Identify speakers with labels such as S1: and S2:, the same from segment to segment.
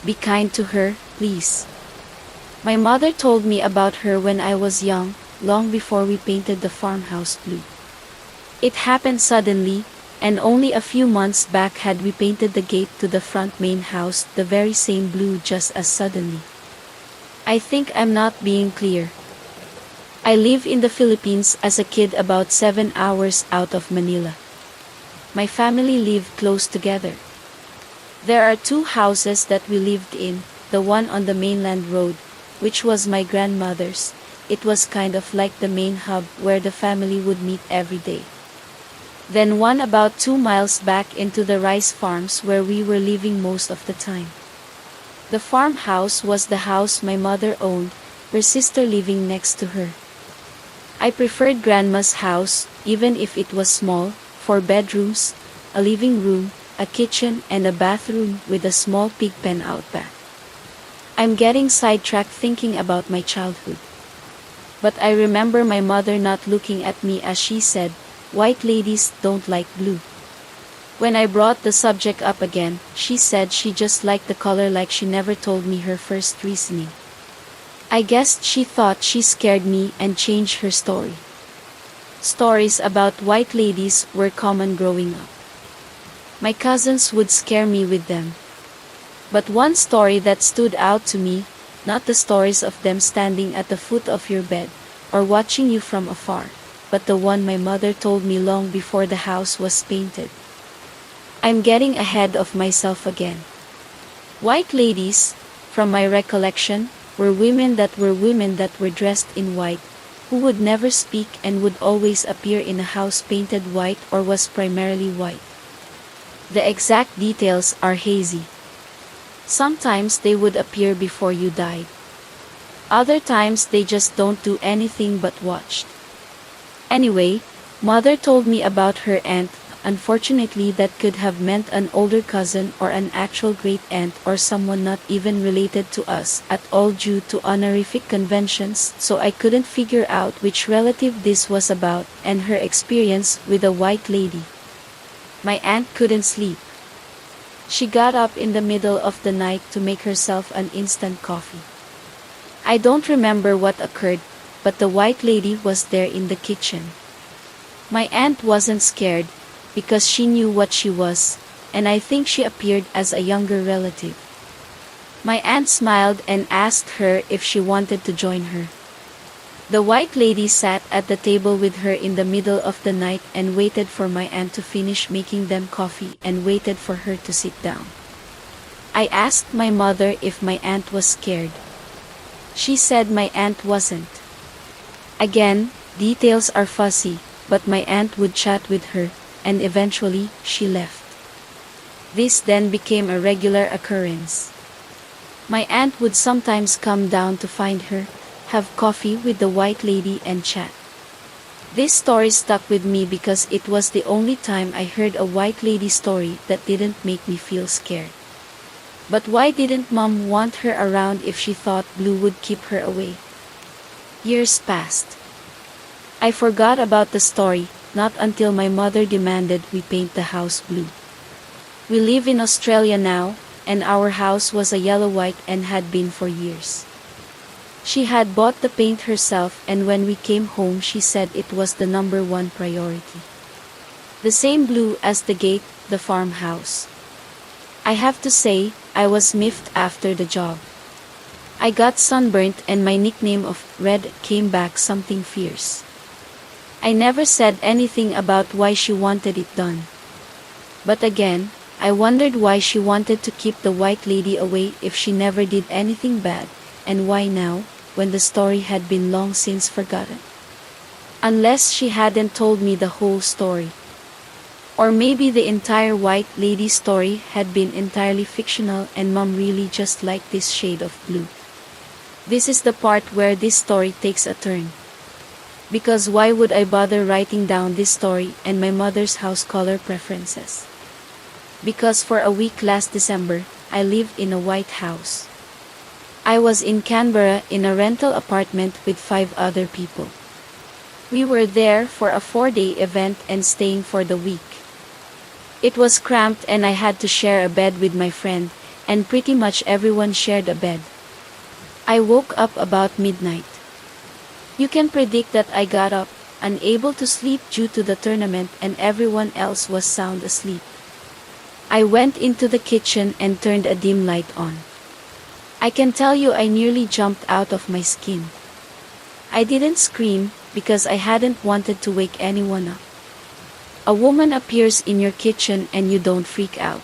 S1: Be kind to her, please. My mother told me about her when I was young, long before we painted the farmhouse blue. It happened suddenly, and only a few months back had we painted the gate to the front main house the very same blue just as suddenly. I think I'm not being clear. I live in the Philippines as a kid about 7 hours out of Manila. My family lived close together. There are two houses that we lived in, the one on the mainland road, which was my grandmother's. It was kind of like the main hub where the family would meet every day. Then one about 2 miles back into the rice farms where we were living most of the time. The farmhouse was the house my mother owned, her sister living next to her. I preferred Grandma's house, even if it was small, 4 bedrooms, a living room, a kitchen and a bathroom with a small pig pen out back. I'm getting sidetracked thinking about my childhood. But I remember my mother not looking at me as she said, "White ladies don't like blue." When I brought the subject up again, she said she just liked the color like she never told me her first reasoning. I guess she thought she scared me and changed her story. Stories about white ladies were common growing up. My cousins would scare me with them. But one story that stood out to me, not the stories of them standing at the foot of your bed, or watching you from afar, but the one my mother told me long before the house was painted. I'm getting ahead of myself again. White ladies, from my recollection, were women that were dressed in white, who would never speak and would always appear in a house painted white or was primarily white. The exact details are hazy. Sometimes they would appear before you died. Other times they just don't do anything but watch. Anyway, Mother told me about her aunt. Unfortunately, that could have meant an older cousin or an actual great aunt or someone not even related to us at all due to honorific conventions, so I couldn't figure out which relative this was about and her experience with a white lady. My aunt couldn't sleep. She got up in the middle of the night to make herself an instant coffee. I don't remember what occurred, but the white lady was there in the kitchen. My aunt wasn't scared, because she knew what she was, and I think she appeared as a younger relative. My aunt smiled and asked her if she wanted to join her. The white lady sat at the table with her in the middle of the night and waited for my aunt to finish making them coffee and waited for her to sit down. I asked my mother if my aunt was scared. She said my aunt wasn't. Again, details are fuzzy, but my aunt would chat with her, and eventually, she left. This then became a regular occurrence. My aunt would sometimes come down to find her, have coffee with the white lady and chat. This story stuck with me because it was the only time I heard a white lady story that didn't make me feel scared. But why didn't Mom want her around if she thought blue would keep her away? Years passed. I forgot about the story, not until my mother demanded we paint the house blue. We live in Australia now, and our house was a yellow-white and had been for years. She had bought the paint herself, and when we came home she said it was the #1 priority. The same blue as the gate, the farmhouse. I have to say, I was miffed after the job. I got sunburnt and my nickname of Red came back something fierce. I never said anything about why she wanted it done. But again, I wondered why she wanted to keep the white lady away if she never did anything bad, and why now, when the story had been long since forgotten. Unless she hadn't told me the whole story. Or maybe the entire white lady story had been entirely fictional and Mom really just liked this shade of blue. This is the part where this story takes a turn. Because why would I bother writing down this story and my mother's house color preferences? Because for a week last December, I lived in a white house. I was in Canberra in a rental apartment with 5 other people. We were there for a 4-day event and staying for the week. It was cramped and I had to share a bed with my friend, and pretty much everyone shared a bed. I woke up about midnight. You can predict that I got up, unable to sleep due to the tournament, and everyone else was sound asleep. I went into the kitchen and turned a dim light on. I can tell you I nearly jumped out of my skin. I didn't scream, because I hadn't wanted to wake anyone up. A woman appears in your kitchen and you don't freak out.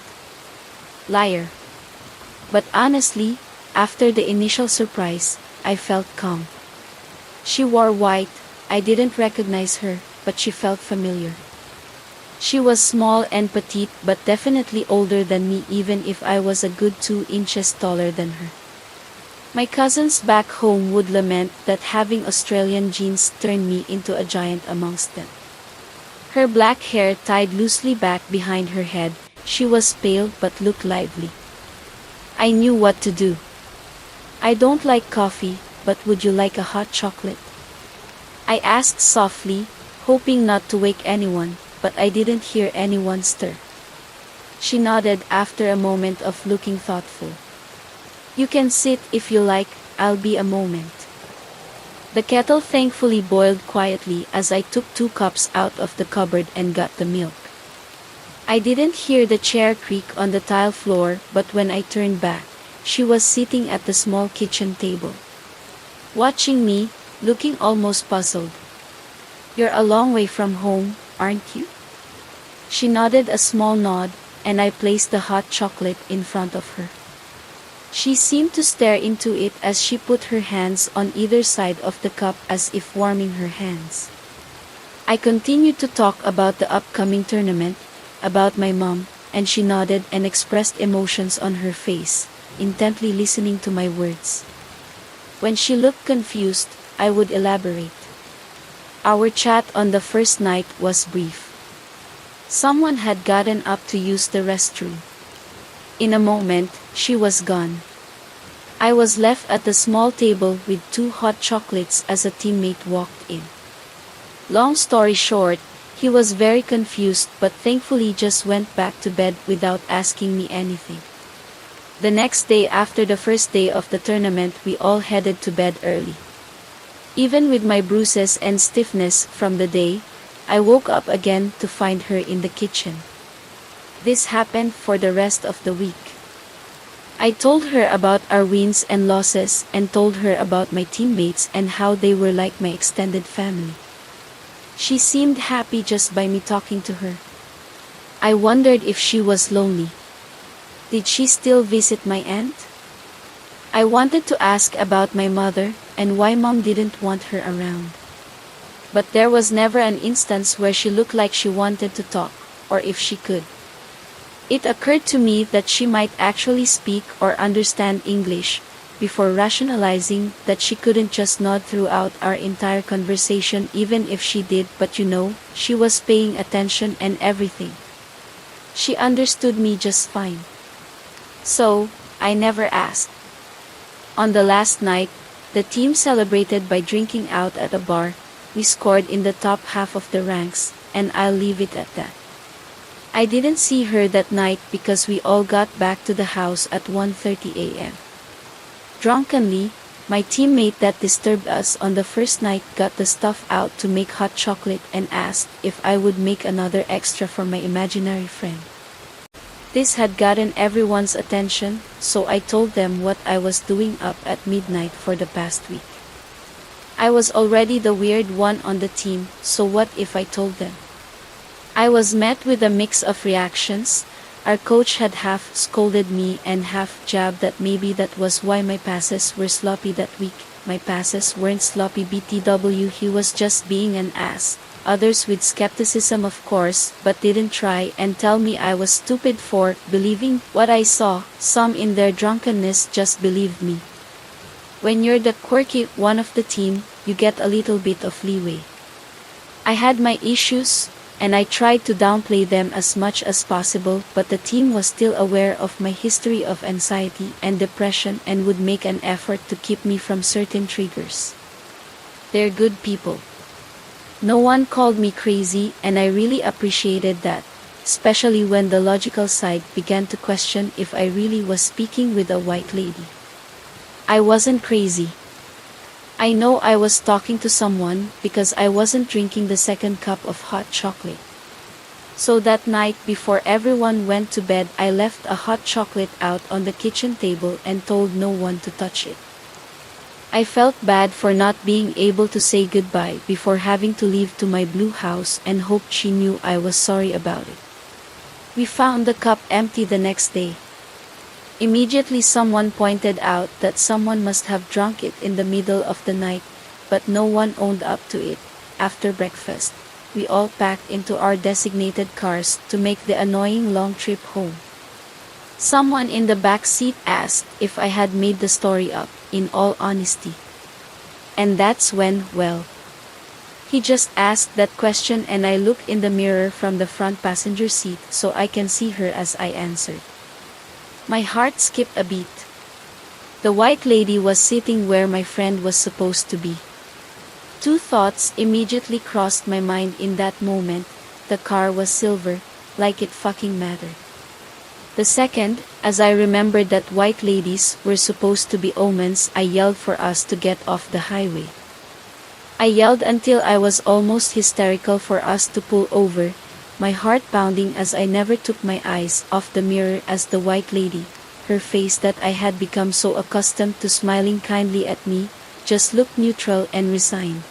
S1: Liar. But honestly, after the initial surprise, I felt calm. She wore white. I didn't recognize her, but she felt familiar. She was small and petite, but definitely older than me, even if I was a good 2 inches taller than her. My cousins back home would lament that having Australian genes turned me into a giant amongst them. Her black hair tied loosely back behind her head, she was pale but looked lively. I knew what to do. I don't like coffee, but would you like a hot chocolate? I asked softly, hoping not to wake anyone, but I didn't hear anyone stir. She nodded after a moment of looking thoughtful. You can sit if you like, I'll be a moment. The kettle thankfully boiled quietly as I took 2 cups out of the cupboard and got the milk. I didn't hear the chair creak on the tile floor, but when I turned back, she was sitting at the small kitchen table, watching me, looking almost puzzled. You're a long way from home, aren't you? She nodded a small nod, and I placed the hot chocolate in front of her. She seemed to stare into it as she put her hands on either side of the cup as if warming her hands. I continued to talk about the upcoming tournament, about my mom, and she nodded and expressed emotions on her face, intently listening to my words. When she looked confused, I would elaborate. Our chat on the first night was brief. Someone had gotten up to use the restroom. In a moment, she was gone. I was left at the small table with 2 hot chocolates as a teammate walked in. Long story short, he was very confused but thankfully just went back to bed without asking me anything. The next day after the first day of the tournament, we all headed to bed early. Even with my bruises and stiffness from the day, I woke up again to find her in the kitchen. This happened for the rest of the week. I told her about our wins and losses and told her about my teammates and how they were like my extended family. She seemed happy just by me talking to her. I wondered if she was lonely. Did she still visit my aunt? I wanted to ask about my mother and why mom didn't want her around. But there was never an instance where she looked like she wanted to talk, or if she could. It occurred to me that she might actually speak or understand English, before rationalizing that she couldn't just nod throughout our entire conversation even if she did, but she was paying attention and everything. She understood me just fine. So, I never asked. On the last night, the team celebrated by drinking out at a bar. We scored in the top half of the ranks, and I'll leave it at that. I didn't see her that night because we all got back to the house at 1:30 a.m. Drunkenly, my teammate that disturbed us on the first night got the stuff out to make hot chocolate and asked if I would make another extra for my imaginary friend. This had gotten everyone's attention, so I told them what I was doing up at midnight for the past week. I was already the weird one on the team, so what if I told them? I was met with a mix of reactions. Our coach had half scolded me and half jabbed that maybe that was why my passes were sloppy that week. My passes weren't sloppy BTW, he was just being an ass. Others with skepticism of course, but didn't try and tell me I was stupid for believing what I saw. Some in their drunkenness just believed me. When you're the quirky one of the team, you get a little bit of leeway. I had my issues, and I tried to downplay them as much as possible, but the team was still aware of my history of anxiety and depression and would make an effort to keep me from certain triggers. They're good people. No one called me crazy, and I really appreciated that. especially when the logical side began to question if I really was speaking with a white lady. I wasn't crazy. I know I was talking to someone because I wasn't drinking the second cup of hot chocolate. So that night before everyone went to bed, I left a hot chocolate out on the kitchen table and told no one to touch it. I felt bad for not being able to say goodbye before having to leave to my blue house and hoped she knew I was sorry about it. We found the cup empty the next day. Immediately someone pointed out that someone must have drunk it in the middle of the night, but no one owned up to it. After breakfast, we all packed into our designated cars to make the annoying long trip home. Someone in the back seat asked if I had made the story up, in all honesty. And that's when, well, he just asked that question and I looked in the mirror from the front passenger seat so I can see her as I answered. My heart skipped a beat. The white lady was sitting where my friend was supposed to be. Two thoughts immediately crossed my mind in that moment. The car was silver, like it fucking mattered. The second, as I remembered that white ladies were supposed to be omens, I yelled for us to get off the highway. I yelled until I was almost hysterical for us to pull over, my heart pounding as I never took my eyes off the mirror as the white lady, her face that I had become so accustomed to smiling kindly at me, just looked neutral and resigned.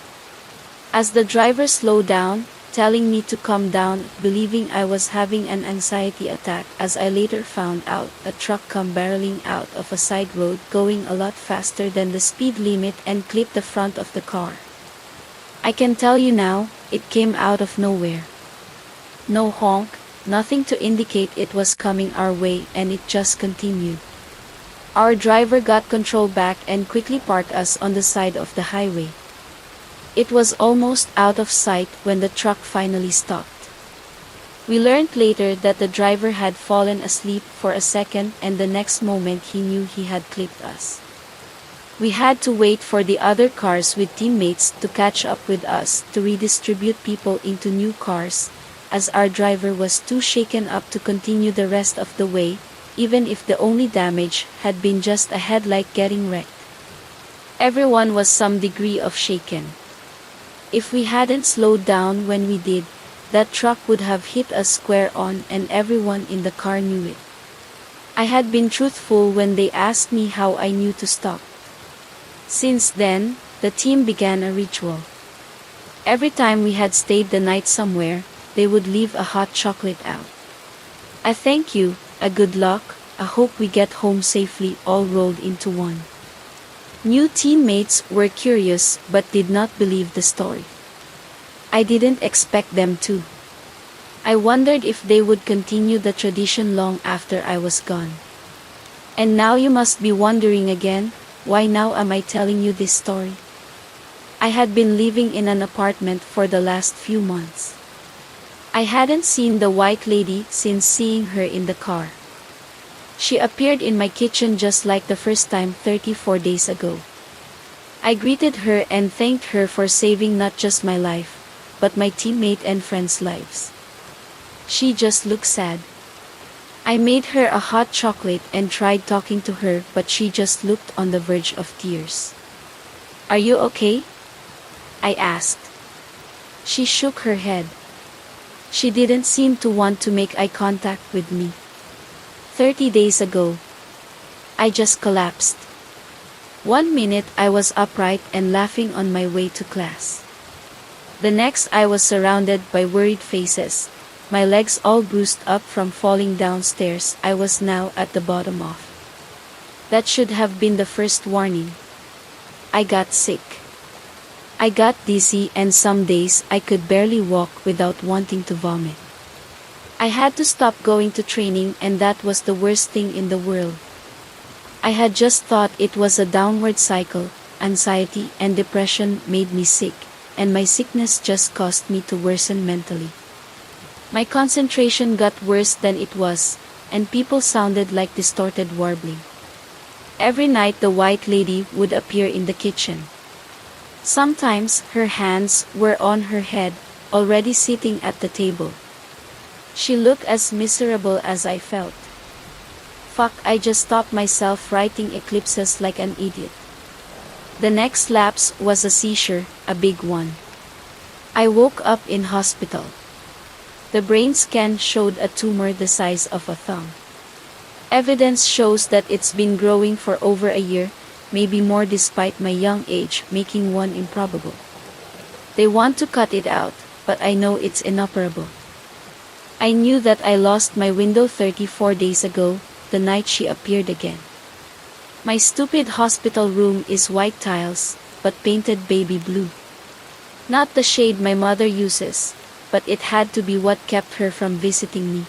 S1: As the driver slowed down, telling me to calm down, believing I was having an anxiety attack, as I later found out a truck come barreling out of a side road going a lot faster than the speed limit and clipped the front of the car. I can tell you now, it came out of nowhere. No honk, nothing to indicate it was coming our way, and it just continued. Our driver got control back and quickly parked us on the side of the highway. It was almost out of sight when the truck finally stopped. We learned later that the driver had fallen asleep for a second and the next moment he knew he had clipped us. We had to wait for the other cars with teammates to catch up with us to redistribute people into new cars, as our driver was too shaken up to continue the rest of the way, even if the only damage had been just a headlight getting wrecked. Everyone was some degree of shaken. If we hadn't slowed down when we did, that truck would have hit us square on, and everyone in the car knew it. I had been truthful when they asked me how I knew to stop. Since then, the team began a ritual. Every time we had stayed the night somewhere, they would leave a hot chocolate out. A thank you, a good luck, a hope we get home safely, all rolled into one. New teammates were curious but did not believe the story. I didn't expect them to. I wondered if they would continue the tradition long after I was gone. And now you must be wondering again, why now am I telling you this story? I had been living in an apartment for the last few months. I hadn't seen the white lady since seeing her in the car. She appeared in my kitchen just like the first time 34 days ago. I greeted her and thanked her for saving not just my life, but my teammate and friends' lives. She just looked sad. I made her a hot chocolate and tried talking to her, but she just looked on the verge of tears. Are you okay? I asked. She shook her head. She didn't seem to want to make eye contact with me. 30 days ago, I just collapsed. 1 minute I was upright and laughing on my way to class. The next I was surrounded by worried faces, my legs all bruised up from falling downstairs. I was now at the bottom of. That should have been the first warning. I got sick. I got dizzy, and some days I could barely walk without wanting to vomit. I had to stop going to training, and that was the worst thing in the world. I had just thought it was a downward cycle. Anxiety and depression made me sick, and my sickness just caused me to worsen mentally. My concentration got worse than it was, and people sounded like distorted warbling. Every night the white lady would appear in the kitchen. Sometimes her hands were on her head, already sitting at the table. She looked as miserable as I felt. Fuck, I just stopped myself writing eclipses like an idiot. The next lapse was a seizure, a big one. I woke up in hospital. The brain scan showed a tumor the size of a thumb. Evidence shows that it's been growing for over a year, maybe more despite my young age, making one improbable. They want to cut it out, but I know it's inoperable. I knew that I lost my window 34 days ago, the night she appeared again. My stupid hospital room is white tiles, but painted baby blue. Not the shade my mother uses, but it had to be what kept her from visiting me.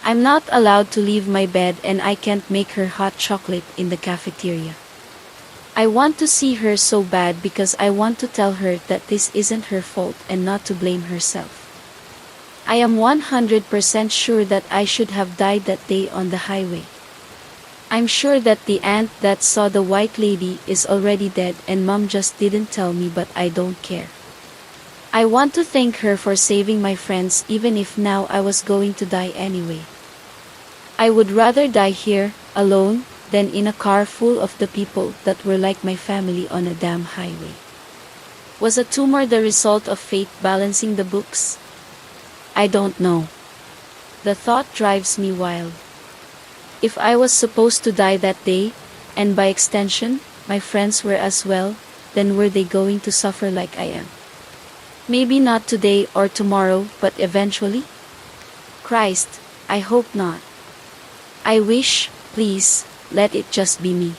S1: I'm not allowed to leave my bed and I can't make her hot chocolate in the cafeteria. I want to see her so bad because I want to tell her that this isn't her fault and not to blame herself. I am 100% sure that I should have died that day on the highway. I'm sure that the aunt that saw the white lady is already dead and mom just didn't tell me, but I don't care. I want to thank her for saving my friends even if now I was going to die anyway. I would rather die here, alone, than in a car full of the people that were like my family on a damn highway. Was a tumor the result of fate balancing the books? I don't know. The thought drives me wild. If I was supposed to die that day, and by extension, my friends were as well, then were they going to suffer like I am? Maybe not today or tomorrow, but eventually? Christ, I hope not. I wish, please, let it just be me.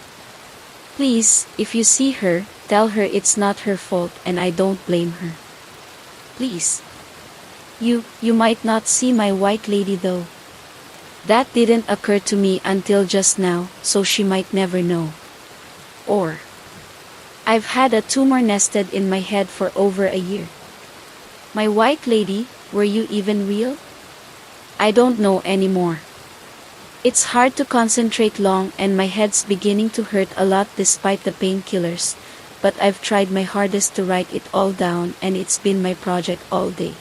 S1: Please, if you see her, tell her it's not her fault and I don't blame her. Please. You might not see my white lady though. That didn't occur to me until just now, so she might never know. Or, I've had a tumor nested in my head for over a year. My white lady, were you even real? I don't know anymore. It's hard to concentrate long and my head's beginning to hurt a lot despite the painkillers, but I've tried my hardest to write it all down and it's been my project all day.